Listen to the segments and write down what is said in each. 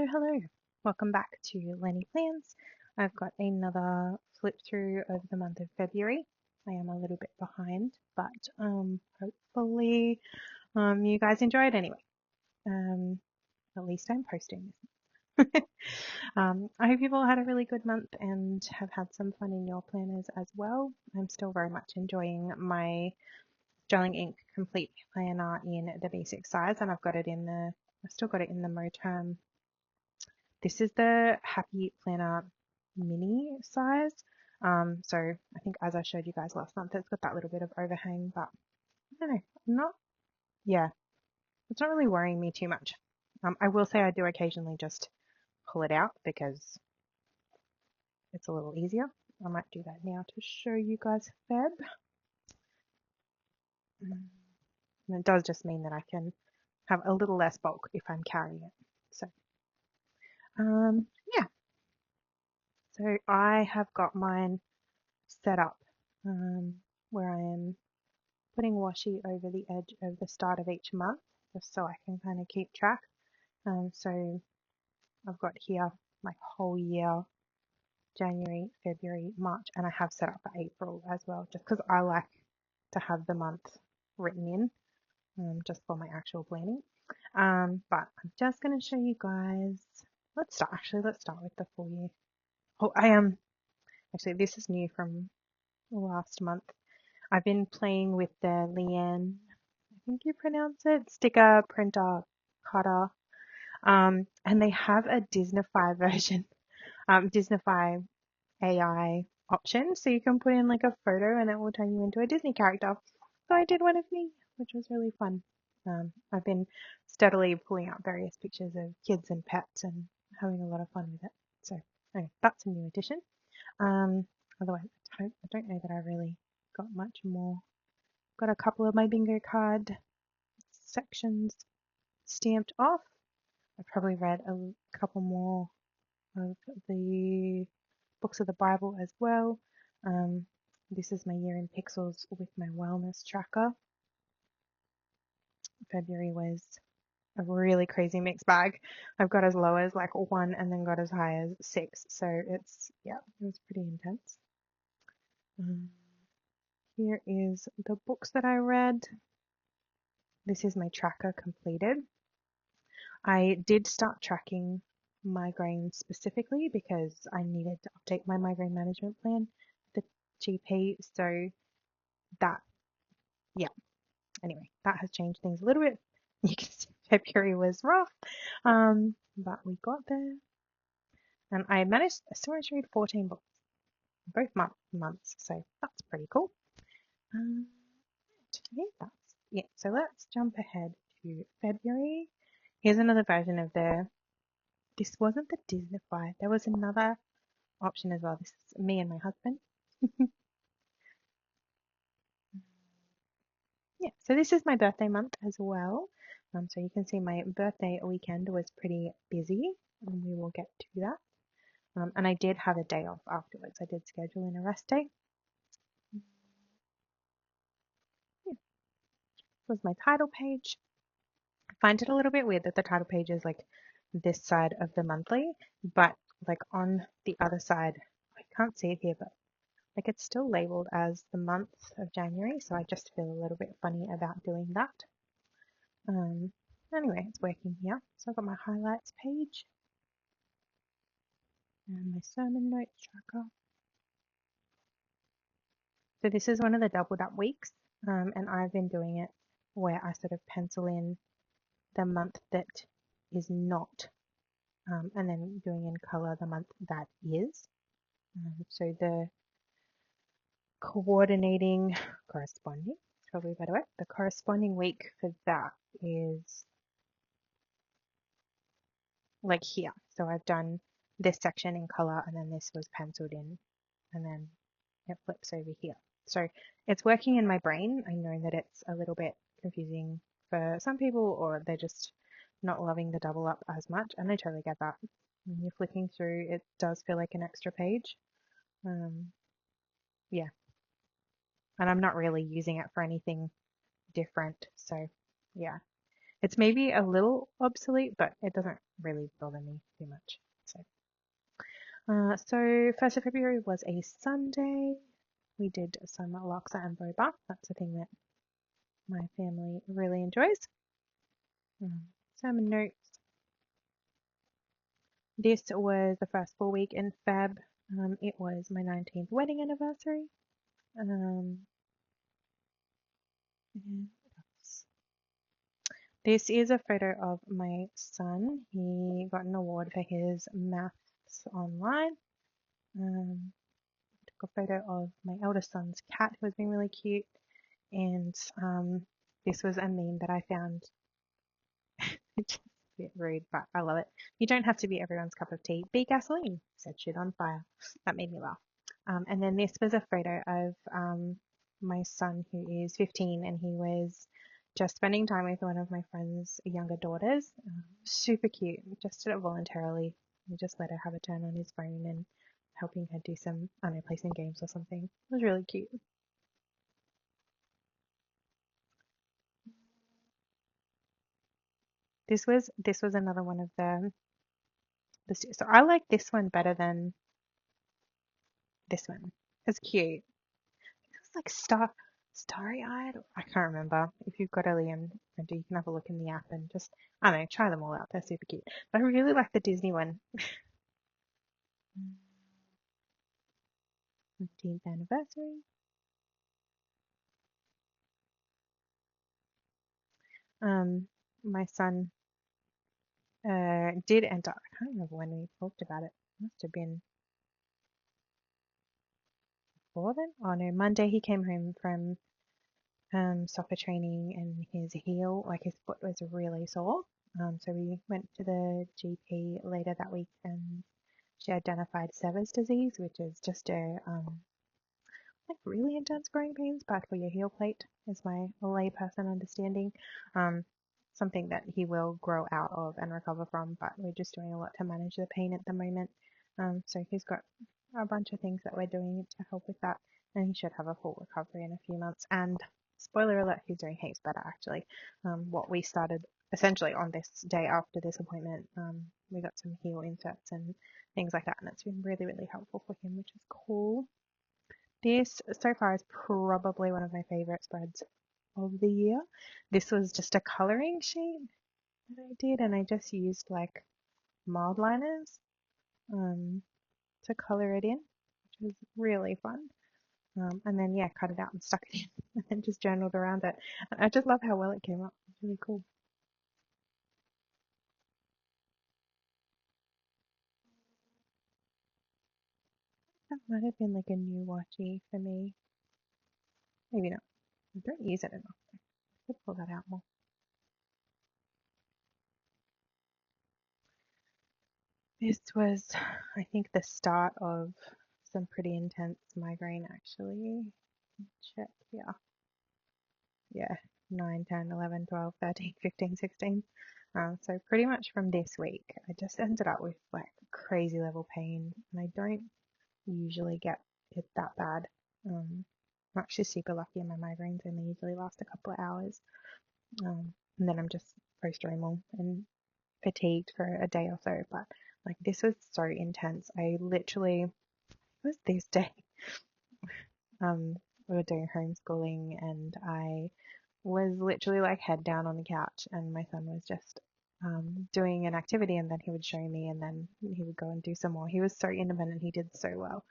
Hello. Welcome back to Liene Plans. I've got another flip through of the month of February. I am a little bit behind, but hopefully you guys enjoy it anyway. At least I'm posting this. I hope you've all had a really good month and have had some fun in your planners as well. I'm still very much enjoying my Sterling Ink Complete Planner in the basic size, and I've still got it in the Moterm. This is the Happy Planner mini size. So I think as I showed you guys last month, it's got that little bit of overhang, but I don't know, it's not really worrying me too much. I will say I do occasionally just pull it out because it's a little easier. I might do that now to show you guys Feb. And it does just mean that I can have a little less bulk if I'm carrying it. So, yeah. So I have got mine set up where I am putting washi over the edge of the start of each month just so I can kind of keep track. So I've got here my whole year, January, February, March, and I have set up for April as well, just because I like to have the month written in just for my actual planning. But I'm just going to show you guys. Let's start with the full year. Oh, actually, this is new from last month. I've been playing with the Liene, I think you pronounce it, sticker printer cutter. And they have a Disneyfy version, Disneyfy AI option. So you can put in like a photo and it will turn you into a Disney character. So I did one of me, which was really fun. I've been steadily pulling out various pictures of kids and pets and having a lot of fun with it. So anyway, that's a new addition. Otherwise, I don't know that I really got much more. Got a couple of my bingo card sections stamped off. I've probably read a couple more of the books of the Bible as well. This is my year in pixels with my wellness tracker. February was a really crazy mixed bag. I've got as low as like 1 and then got as high as 6. So it was pretty intense. Here is the books that I read. This is my tracker completed. I did start tracking migraine specifically because I needed to update my migraine management plan, the GP. So that, yeah, anyway, that has changed things a little bit. You can see February was rough, but we got there. And I still managed to read 14 books, both months, so that's pretty cool. I think so let's jump ahead to February. Here's another version of this wasn't the Disneyfy, there was another option as well. This is me and my husband. Yeah, so this is my birthday month as well. So you can see my birthday weekend was pretty busy, and we will get to that. And I did have a day off afterwards. I did schedule in a rest day. Yeah, this was my title page. I find it a little bit weird that the title page is like this side of the monthly, but like on the other side, I can't see it here, but like it's still labeled as the month of January, so I just feel a little bit funny about doing that. Anyway, it's working here. So I've got my highlights page and my sermon notes tracker. So this is one of the doubled up weeks, and I've been doing it where I sort of pencil in the month that is not, and then doing in color the month that is. So the corresponding, probably a better way, the corresponding week for that is like here. So I've done this section in color and then this was penciled in and then it flips over here. So it's working in my brain. I know that it's a little bit confusing for some people or they're just not loving the double up as much, and I totally get that. When you're flicking through, it does feel like an extra page. Yeah. And I'm not really using it for anything different. So yeah, It's maybe a little obsolete, but it doesn't really bother me too much. So 1st of February was a Sunday. We did some laksa and boba. That's a thing that my family really enjoys. Some notes. This was the first full week in Feb. It was my 19th wedding anniversary. This is a photo of my son. He got an award for his maths online. Took a photo of my eldest son's cat, who was being really cute. And this was a meme that I found. It's just a bit rude, but I love it. You don't have to be everyone's cup of tea. Be gasoline. Set shit on fire. That made me laugh. And then this was a photo of my son, who is 15, and he was just spending time with one of my friend's younger daughters. Super cute. Just did it voluntarily. We just let her have a turn on his phone and helping her do some, I don't know, play some games or something. It was really cute. This was another one of so I like this one better than this one. It's cute. It's like starry-eyed. I can't remember. If you've got a Liene printer, you can have a look in the app and just, I don't know, try them all out. They're super cute. But I really like the Disney one. 15th anniversary. My son did end up, I can't remember when we talked about it. Must have been before then. Oh no, Monday he came home from soccer training and his heel, like his foot was really sore. So we went to the GP later that week and she identified Sever's disease, which is just a like really intense growing pains, but for your heel plate is my layperson understanding. Something that he will grow out of and recover from, but we're just doing a lot to manage the pain at the moment. So he's got a bunch of things that we're doing to help with that, and he should have a full recovery in a few months. And spoiler alert, he's doing heaps better actually. What we started essentially on this day after this appointment, we got some heel inserts and things like that, and it's been really, really helpful for him, which is cool. This so far is probably one of my favorite spreads of the year. This was just a coloring sheet that I did, and I just used like mild liners to color it in, which was really fun. And then yeah, cut it out and stuck it in, and then just journaled around it. And I just love how well it came up. It's really cool. That might have been like a new watchy for me. Maybe not. I don't use it enough. I could pull that out more. This was, I think, the start of some pretty intense migraine actually. Check, yeah. Yeah, 9, 10, 11, 12, 13, 15, 16. So pretty much from this week, I just ended up with like crazy level pain, and I don't usually get it that bad. I'm actually super lucky, and my migraines only usually last a couple of hours. And then I'm just post-romal and fatigued for a day or so. But like this was so intense. I literally, it was this day. We were doing homeschooling, and I was literally like head down on the couch, and my son was just doing an activity, and then he would show me, and then he would go and do some more. He was so independent. He did so well.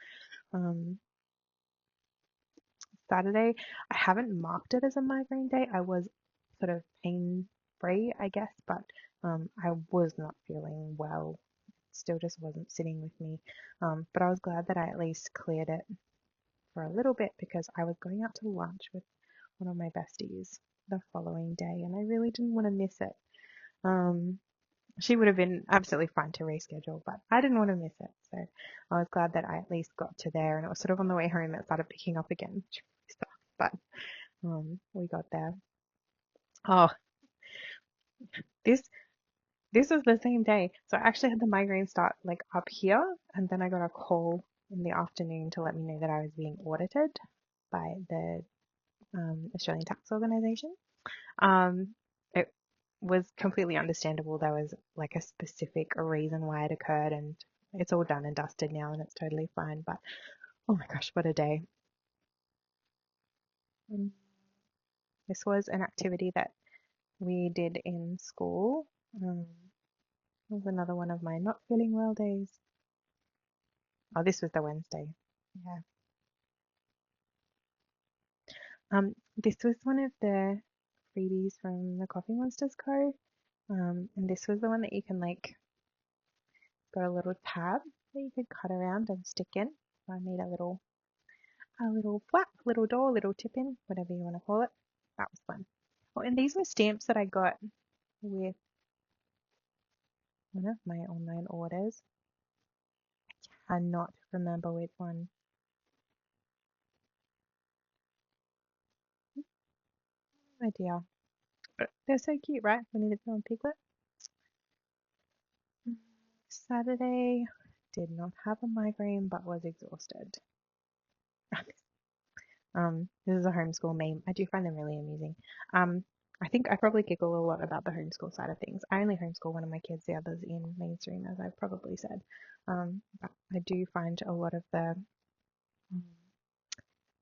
Saturday, I haven't marked it as a migraine day. I was sort of pain free, I guess, but I was not feeling well. It still just wasn't sitting with me. But I was glad that I at least cleared it for a little bit because I was going out to lunch with one of my besties the following day, and I really didn't want to miss it. She would have been absolutely fine to reschedule, but I didn't want to miss it. So I was glad that I at least got to there, and it was sort of on the way home that started picking up again, which really sucked, but we got there. Oh, this this was the same day. So I actually had the migraine start like up here, and then I got a call in the afternoon to let me know that I was being audited by the Australian Tax Organisation. Um, it was completely understandable. There was like a specific reason why it occurred, and it's all done and dusted now, and it's totally fine. But oh my gosh, what a day. Mm. This was an activity that we did in school. It was another one of my not feeling well days. Oh, this was the Wednesday. Yeah. This was one of the freebies from the Coffee Monsterz Co. And this was the one that you can like got a little tab that you could cut around and stick in. So I made a little flap, little door, little tip in, whatever you want to call it. That was fun. Oh, and these were stamps that I got with one of my online orders. I cannot remember which one. Oh dear. But they're so cute, right? We needed them on Piglet. Saturday, did not have a migraine but was exhausted. This is a homeschool meme. I do find them really amusing. I think I probably giggle a lot about the homeschool side of things. I only homeschool one of my kids, the others in mainstream, as I've probably said. But I do find a lot of the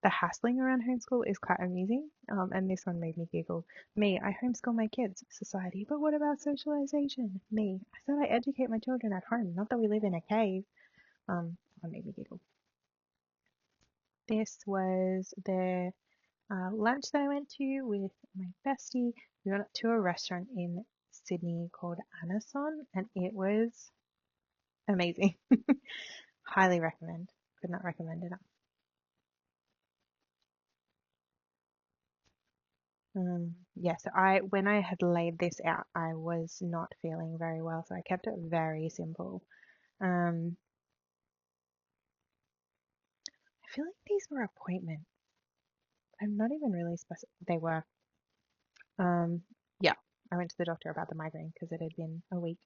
hassling around homeschool is quite amusing. And this one made me giggle. Me, I homeschool my kids. Society, but what about socialization? Me, I thought I educate my children at home, not that we live in a cave. That made me giggle. This was the lunch that I went to with my bestie. We went to a restaurant in Sydney called Anason, and it was amazing. Highly recommend. Could not recommend enough. Yeah, so when I had laid this out, I was not feeling very well, so I kept it very simple. Um, I feel like these were appointments. I'm not even really specific. They were. Um, yeah, I went to the doctor about the migraine because it had been a week,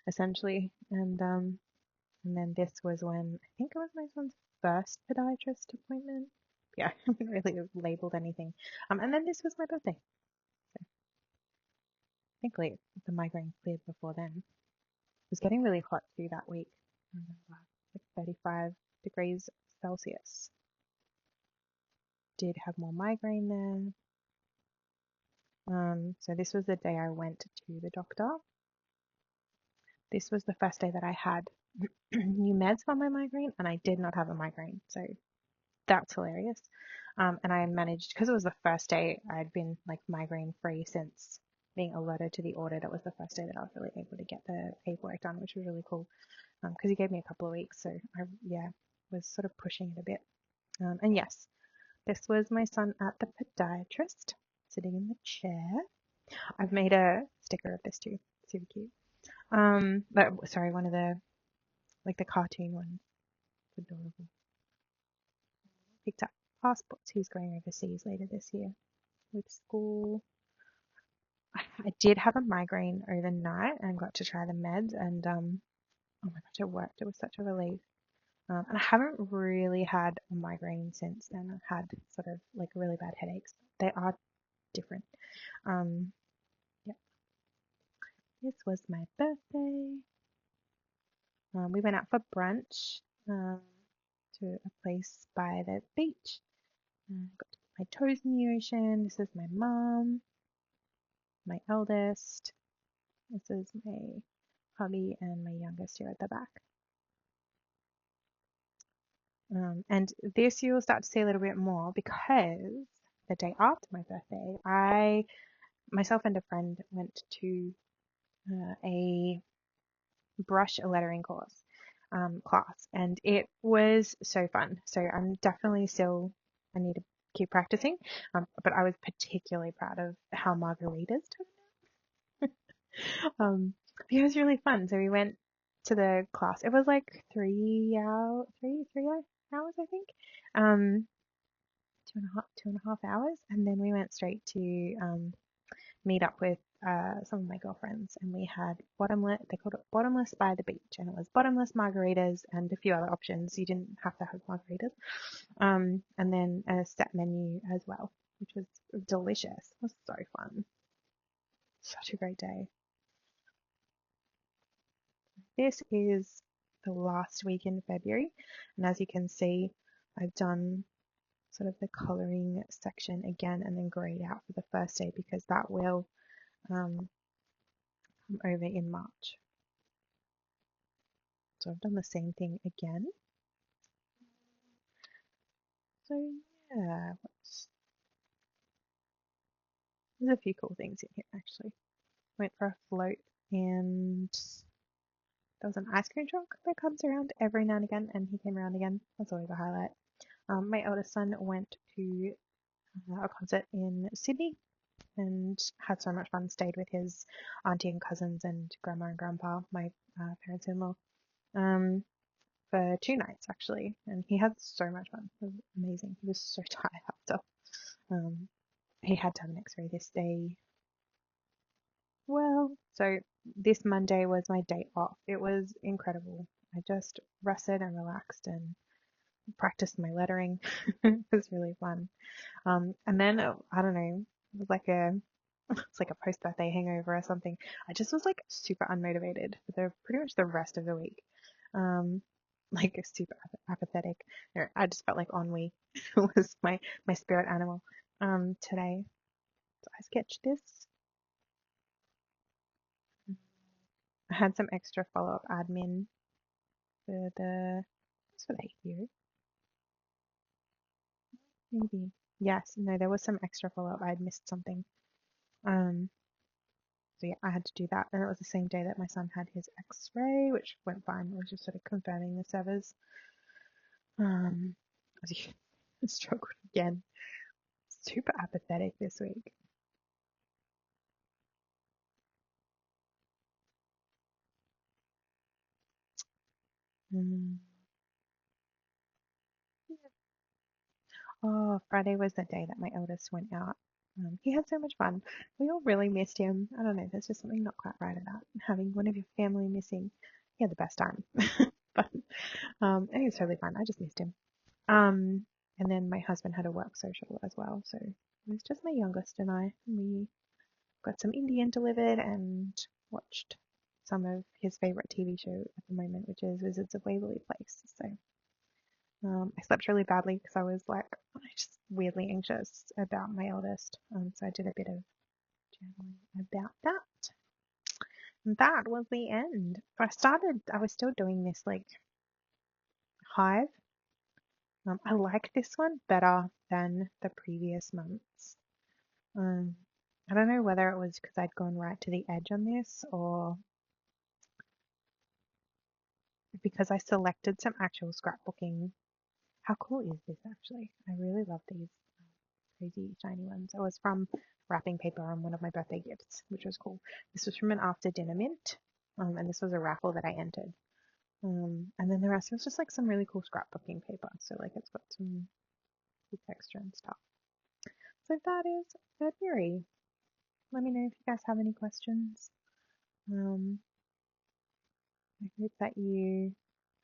essentially, and then this was when I think it was my son's first podiatrist appointment. Yeah, I haven't really labeled anything. And then this was my birthday. So thankfully the migraine cleared before then. It was getting really hot too that week. I remember, like 35 degrees Celsius. Did have more migraine then. So this was the day I went to the doctor. This was the first day that I had new meds for my migraine, and I did not have a migraine. So that's hilarious. And I managed, because it was the first day I'd been like migraine free since being alerted to the order. That was the first day that I was really able to get the paperwork done, which was really cool. Because he gave me a couple of weeks, so I was sort of pushing it a bit. And yes, this was my son at the podiatrist, sitting in the chair. I've made a sticker of this too, super cute. But sorry, one of the like the cartoon ones, adorable. Picked up passports. He's going overseas later this year with school. I did have a migraine overnight and got to try the meds, and oh my gosh, it worked. It was such a relief. And I haven't really had a migraine since then. I've had sort of like really bad headaches. They are different. Um, yeah, this was my birthday. We went out for brunch to a place by the beach. Got to put my toes in the ocean. This is my mum, my eldest. This is my hubby and my youngest here at the back. And this you'll start to see a little bit more because the day after my birthday, myself and a friend went to a brush lettering class, and it was so fun. So I'm definitely still, I need to keep practicing, but I was particularly proud of how margaritas turned out. It was really fun. So we went to the class. It was like 3 hours, I think. 2.5 hours, and then we went straight to meet up with some of my girlfriends, and we had bottomless. They called it bottomless by the beach, and it was bottomless margaritas and a few other options. You didn't have to have margaritas, and then a set menu as well, which was delicious. It was so fun. Such a great day. This is the last week in February, and as you can see, I've done sort of the colouring section again and then greyed out for the first day because that will come over in March. So I've done the same thing again. So yeah, there's a few cool things in here actually. Went for a float and there was an ice cream truck that comes around every now and again, and he came around again. That's always a highlight. My eldest son went to a concert in Sydney and had so much fun. Stayed with his auntie and cousins and grandma and grandpa, my parents-in-law, for 2 nights actually, and he had so much fun. It was amazing. He was so tired after. He had to have an X-ray this day. Well, so this Monday was my day off. It was incredible. I just rested and relaxed and practiced my lettering. It was really fun. And then I don't know, it was like it's like a post-birthday hangover or something. I just was like super unmotivated for pretty much the rest of the week. Like super apathetic. I just felt like ennui was my spirit animal. Today, so I sketched this. I had some extra follow-up admin for what's for the 8th year? Maybe. Yes, no, there was some extra follow-up. I had missed something. So yeah, I had to do that. And it was the same day that my son had his X-ray, which went fine. It was just sort of confirming the severs. I struggled again. Super apathetic this week. Mm. Oh, Friday was the day that my eldest went out. He had so much fun. We all really missed him. I don't know, there's just something not quite right about having one of your family missing. He had the best time. But and he was totally fine. I just missed him. And then my husband had a work social as well, so it was just my youngest and I. We got some Indian delivered and watched some of his favorite TV show at the moment, which is Wizards of Waverly Place. So I slept really badly because I was like just weirdly anxious about my eldest. So I did a bit of journaling about that. And that was the end. I was still doing this like hive. I like this one better than the previous months. I don't know whether it was because I'd gone right to the edge on this or because I selected some actual scrapbooking. How cool is this actually? I really love these crazy shiny ones. It was from wrapping paper on one of my birthday gifts, which was cool. This was from an after dinner mint, and this was a raffle that I entered. And then the rest was just like some really cool scrapbooking paper. So like it's got some cool texture and stuff. So that is February. Let me know if you guys have any questions. I hope that you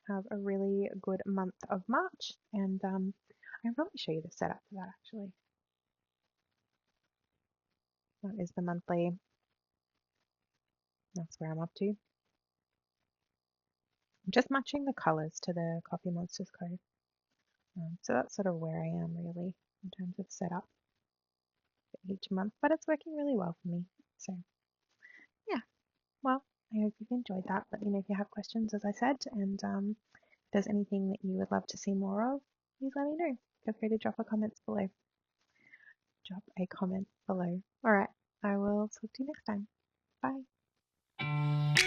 have a really good month of March, and I'll probably show you the setup for that actually. That is the monthly. That's where I'm up to. I'm just matching the colours to the Coffee Monsterz Co. So that's sort of where I am really in terms of setup for each month, but it's working really well for me. So yeah, well, I hope you've enjoyed that. Let me know if you have questions, as I said, and if there's anything that you would love to see more of, please let me know. Feel free to drop a comment below. All right, I will talk to you next time. Bye.